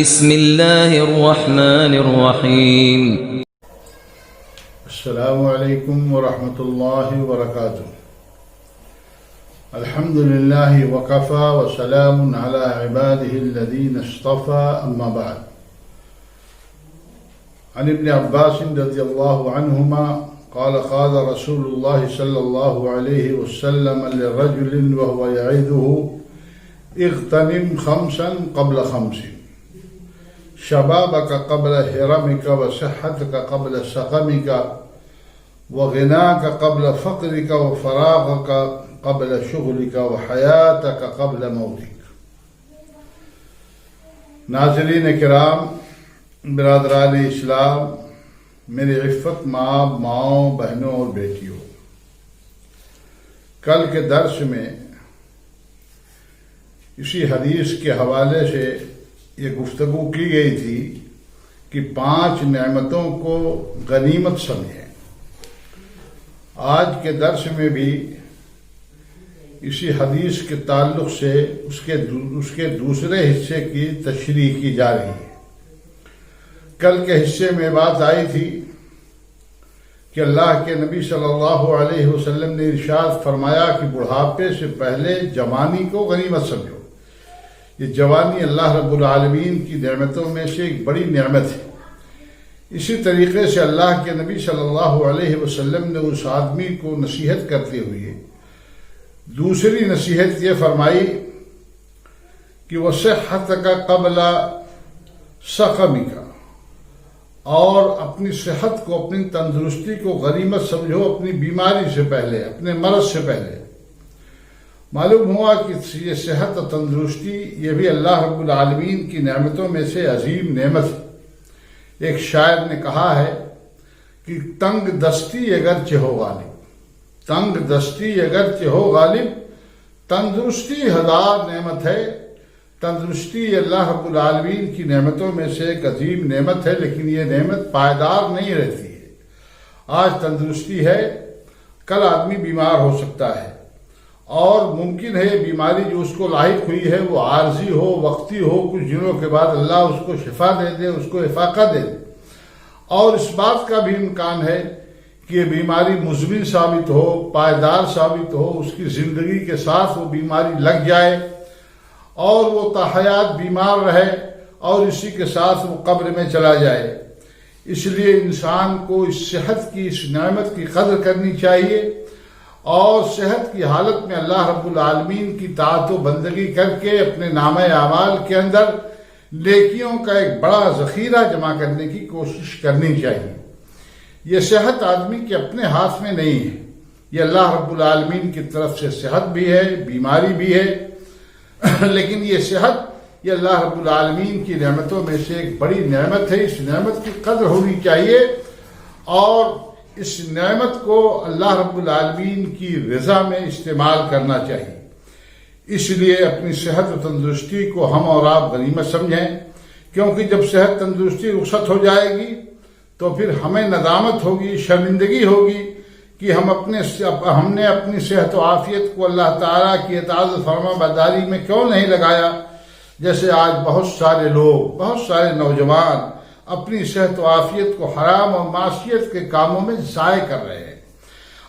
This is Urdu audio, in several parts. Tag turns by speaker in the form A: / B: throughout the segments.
A: بسم الله الرحمن الرحيم.
B: السلام علیکم ورحمۃ اللہ وبرکاتہ. الحمد للہ وکفى وسلام علی عباده الذین اصطفى اما بعد. عن ابن عباس رضی اللہ عنہما قال قال رسول اللہ صلی اللہ علیہ وسلم لرجل وهو يعظه اغتنم خمسا قبل خمس شبابك قبل هرمك وصحتك قبل سقمك وغناك قبل فقرك وفراغك قبل شغلك وحياتك قبل موتك. ناظرین کرام، برادران اسلام، میری عفت ماؤں، بہنوں اور بیٹیوں، کل کے درس میں اسی حدیث کے حوالے سے یہ گفتگو کی گئی تھی کہ 5 نعمتوں کو غنیمت سمجھیں. آج کے درس میں بھی اسی حدیث کے تعلق سے اس کے دوسرے حصے کی تشریح کی جا رہی ہے. کل کے حصے میں بات آئی تھی کہ اللہ کے نبی صلی اللہ علیہ وسلم نے ارشاد فرمایا کہ بڑھاپے سے پہلے جوانی کو غنیمت سمجھو. یہ جوانی اللہ رب العالمین کی نعمتوں میں سے ایک بڑی نعمت ہے. اسی طریقے سے اللہ کے نبی صلی اللہ علیہ وسلم نے اس آدمی کو نصیحت کرتے ہوئے دوسری نصیحت یہ فرمائی کہ وصحتک قبل سقمک، اور اپنی صحت کو، اپنی تندرستی کو غنیمت سمجھو اپنی بیماری سے پہلے، اپنے مرض سے پہلے. معلوم ہوا کہ یہ صحت اور تندرستی یہ بھی اللہ رب العالمین کی نعمتوں میں سے عظیم نعمت ہے. ایک شاعر نے کہا ہے کہ تنگ دستی اگرچہ ہو غالب، تنگ دستی اگرچہ ہو غالب، تندرستی ہزار نعمت ہے. تندرستی اللہ رب العالمین کی نعمتوں میں سے ایک عظیم نعمت ہے، لیکن یہ نعمت پائیدار نہیں رہتی ہے. آج تندرستی ہے، کل آدمی بیمار ہو سکتا ہے، اور ممکن ہے یہ بیماری جو اس کو لاحق ہوئی ہے وہ عارضی ہو، وقتی ہو، کچھ دنوں کے بعد اللہ اس کو شفا دے دے، اس کو افاقہ دے دے. اور اس بات کا بھی امکان ہے کہ یہ بیماری مزمن ثابت ہو، پائیدار ثابت ہو، اس کی زندگی کے ساتھ وہ بیماری لگ جائے اور وہ تاحیات بیمار رہے اور اسی کے ساتھ وہ قبر میں چلا جائے. اس لیے انسان کو اس صحت کی، اس نعمت کی قدر کرنی چاہیے، اور صحت کی حالت میں اللہ رب العالمین کی طاعت و بندگی کر کے اپنے نامہ اعمال کے اندر نیکیوں کا ایک بڑا ذخیرہ جمع کرنے کی کوشش کرنی چاہیے. یہ صحت آدمی کے اپنے ہاتھ میں نہیں ہے، یہ اللہ رب العالمین کی طرف سے صحت بھی ہے، بیماری بھی ہے، لیکن یہ صحت یہ اللہ رب العالمین کی نعمتوں میں سے ایک بڑی نعمت ہے. اس نعمت کی قدر ہونی چاہیے اور اس نعمت کو اللہ رب العالمین کی رضا میں استعمال کرنا چاہیے. اس لیے اپنی صحت و تندرستی کو ہم اور آپ غنیمت سمجھیں، کیونکہ جب صحت تندرستی رخصت ہو جائے گی تو پھر ہمیں ندامت ہوگی، شرمندگی ہوگی کہ ہم نے اپنی صحت و عافیت کو اللہ تعالیٰ کی اطاعت و فرما برداری میں کیوں نہیں لگایا. جیسے آج بہت سارے لوگ، بہت سارے نوجوان اپنی صحت و عافیت کو حرام اور معصیت کے کاموں میں ضائع کر رہے ہیں،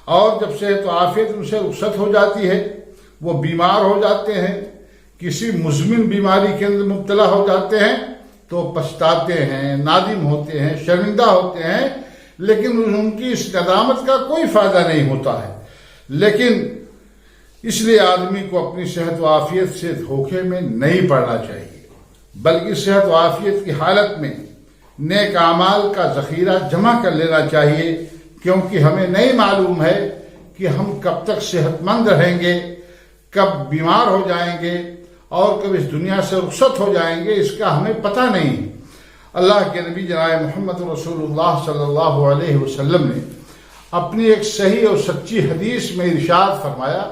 B: اور جب صحت و عافیت ان سے رخصت ہو جاتی ہے وہ بیمار ہو جاتے ہیں، کسی مزمن بیماری کے اندر مبتلا ہو جاتے ہیں تو پچھتاتے ہیں، نادم ہوتے ہیں، شرمندہ ہوتے ہیں، لیکن ان کی اس ندامت کا کوئی فائدہ نہیں ہوتا ہے. لیکن اس لیے آدمی کو اپنی صحت و عافیت سے دھوکے میں نہیں پڑنا چاہیے، بلکہ صحت و عافیت کی حالت میں نیک اعمال کا ذخیرہ جمع کر لینا چاہیے، کیونکہ ہمیں نہیں معلوم ہے کہ ہم کب تک صحت مند رہیں گے، کب بیمار ہو جائیں گے اور کب اس دنیا سے رخصت ہو جائیں گے، اس کا ہمیں پتہ نہیں. اللہ کے نبی جناب محمد رسول اللہ صلی اللہ علیہ وسلم نے اپنی ایک صحیح اور سچی حدیث میں ارشاد فرمایا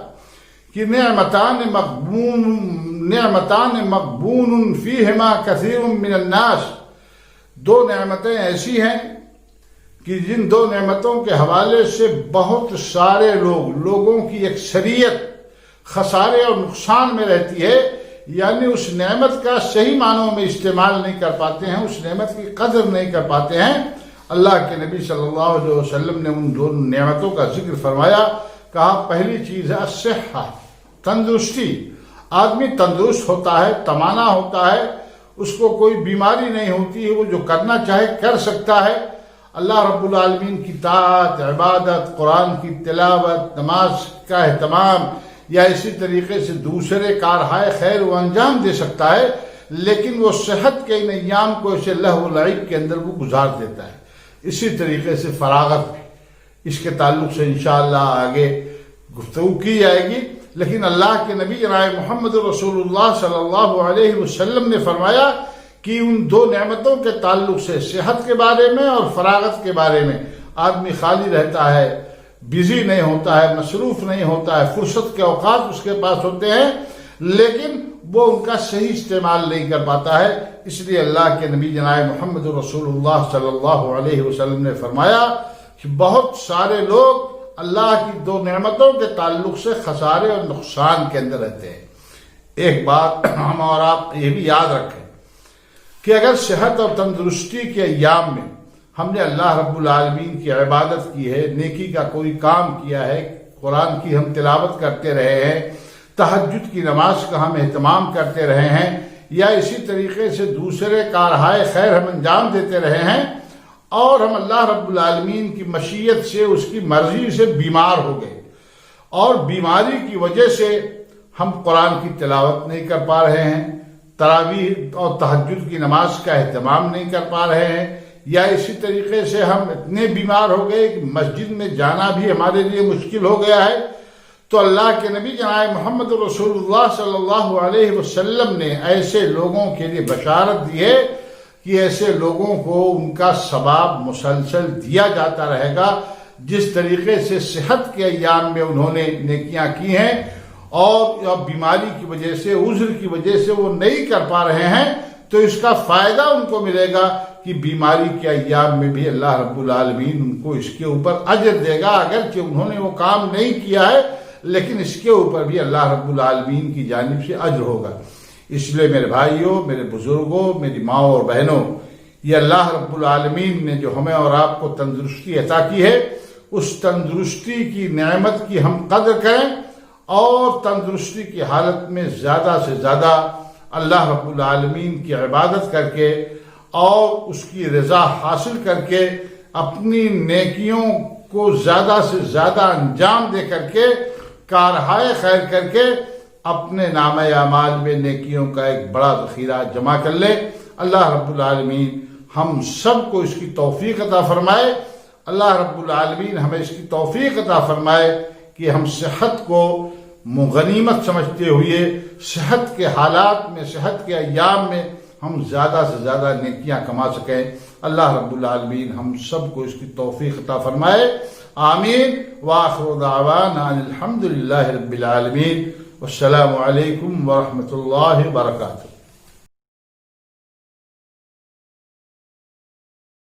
B: کہ نعمتان مغبون فیہما کثیر من الناس. 2 نعمتیں ایسی ہیں کہ جن 2 نعمتوں کے حوالے سے بہت سارے لوگوں کی اکثریت خسارے اور نقصان میں رہتی ہے. یعنی اس نعمت کا صحیح معنوں میں استعمال نہیں کر پاتے ہیں، اس نعمت کی قدر نہیں کر پاتے ہیں۔ اللہ کے نبی صلی اللہ علیہ وسلم نے ان دو نعمتوں کا ذکر فرمایا، کہا پہلی چیز ہے الصحہ، تندرستی۔ آدمی تندرست ہوتا ہے، تمانا ہوتا ہے، اس کو کوئی بیماری نہیں ہوتی ہے، وہ جو کرنا چاہے کر سکتا ہے۔ اللہ رب العالمین کی طاعت، عبادت، قرآن کی تلاوت، نماز کا اہتمام یا اسی طریقے سے دوسرے کارہائے خیر و انجام دے سکتا ہے، لیکن وہ صحت کے ان ایام کو اسے لہو و لعب کے اندر وہ گزار دیتا ہے۔ اسی طریقے سے فراغت بھی، اس کے تعلق سے انشاءاللہ آگے گفتگو کی جائے گی، لیکن اللہ کے نبی جناب محمد رسول اللہ صلی اللہ علیہ وسلم نے فرمایا کہ ان دو نعمتوں کے تعلق سے صحت کے بارے میں اور فراغت کے بارے میں آدمی خالی رہتا ہے، بزی نہیں ہوتا ہے، مصروف نہیں ہوتا ہے، فرصت کے اوقات اس کے پاس ہوتے ہیں لیکن وہ ان کا صحیح استعمال نہیں کر پاتا ہے۔ اس لیے اللہ کے نبی جناب محمد رسول اللہ صلی اللہ علیہ وسلم نے فرمایا کہ بہت سارے لوگ اللہ کی دو نعمتوں کے تعلق سے خسارے اور نقصان کے اندر رہتے ہیں۔ ایک بات ہم اور آپ یہ بھی یاد رکھیں کہ اگر صحت اور تندرستی کے ایام میں ہم نے اللہ رب العالمین کی عبادت کی ہے، نیکی کا کوئی کام کیا ہے، قرآن کی ہم تلاوت کرتے رہے ہیں، تہجد کی نماز کا ہم اہتمام کرتے رہے ہیں، یا اسی طریقے سے دوسرے کارہائے خیر ہم انجام دیتے رہے ہیں، اور ہم اللہ رب العالمین کی مشیت سے، اس کی مرضی سے بیمار ہو گئے، اور بیماری کی وجہ سے ہم قرآن کی تلاوت نہیں کر پا رہے ہیں، تراویح اور تہجد کی نماز کا اہتمام نہیں کر پا رہے ہیں، یا اسی طریقے سے ہم اتنے بیمار ہو گئے کہ مسجد میں جانا بھی ہمارے لیے مشکل ہو گیا ہے، تو اللہ کے نبی جناب محمد رسول اللہ صلی اللہ علیہ وسلم نے ایسے لوگوں کے لیے بشارت دی ہے کہ ایسے لوگوں کو ان کا ثواب مسلسل دیا جاتا رہے گا، جس طریقے سے صحت کے ایام میں انہوں نے نیکیاں کی ہیں اور بیماری کی وجہ سے، عذر کی وجہ سے وہ نہیں کر پا رہے ہیں، تو اس کا فائدہ ان کو ملے گا کہ بیماری کے ایام میں بھی اللہ رب العالمین ان کو اس کے اوپر اجر دے گا، اگرچہ انہوں نے وہ کام نہیں کیا ہے لیکن اس کے اوپر بھی اللہ رب العالمین کی جانب سے اجر ہوگا۔ اس لیے میرے بھائیوں، میرے بزرگوں، میری ماں اور بہنوں، یہ اللہ رب العالمین نے جو ہمیں اور آپ کو تندرستی عطا کی ہے، اس تندرستی کی نعمت کی ہم قدر کریں، اور تندرستی کی حالت میں زیادہ سے زیادہ اللہ رب العالمین کی عبادت کر کے اور اس کی رضا حاصل کر کے اپنی نیکیوں کو زیادہ سے زیادہ انجام دے کر کے، کارہائے خیر کر کے اپنے نامہ اعمال میں نیکیوں کا ایک بڑا ذخیرہ جمع کر لے۔ اللہ رب العالمین ہم سب کو اس کی توفیق عطا فرمائے۔ اللہ رب العالمین ہمیں اس کی توفیق عطا فرمائے کہ ہم صحت کو غنیمت سمجھتے ہوئے صحت کے حالات میں، صحت کے ایام میں ہم زیادہ سے زیادہ نیکیاں کما سکیں۔ اللہ رب العالمین ہم سب کو اس کی توفیق عطا فرمائے، آمین۔ وآخر دعوانا الحمد للہ رب العالمین، والسلام علیکم ورحمۃ اللہ وبرکاتہ۔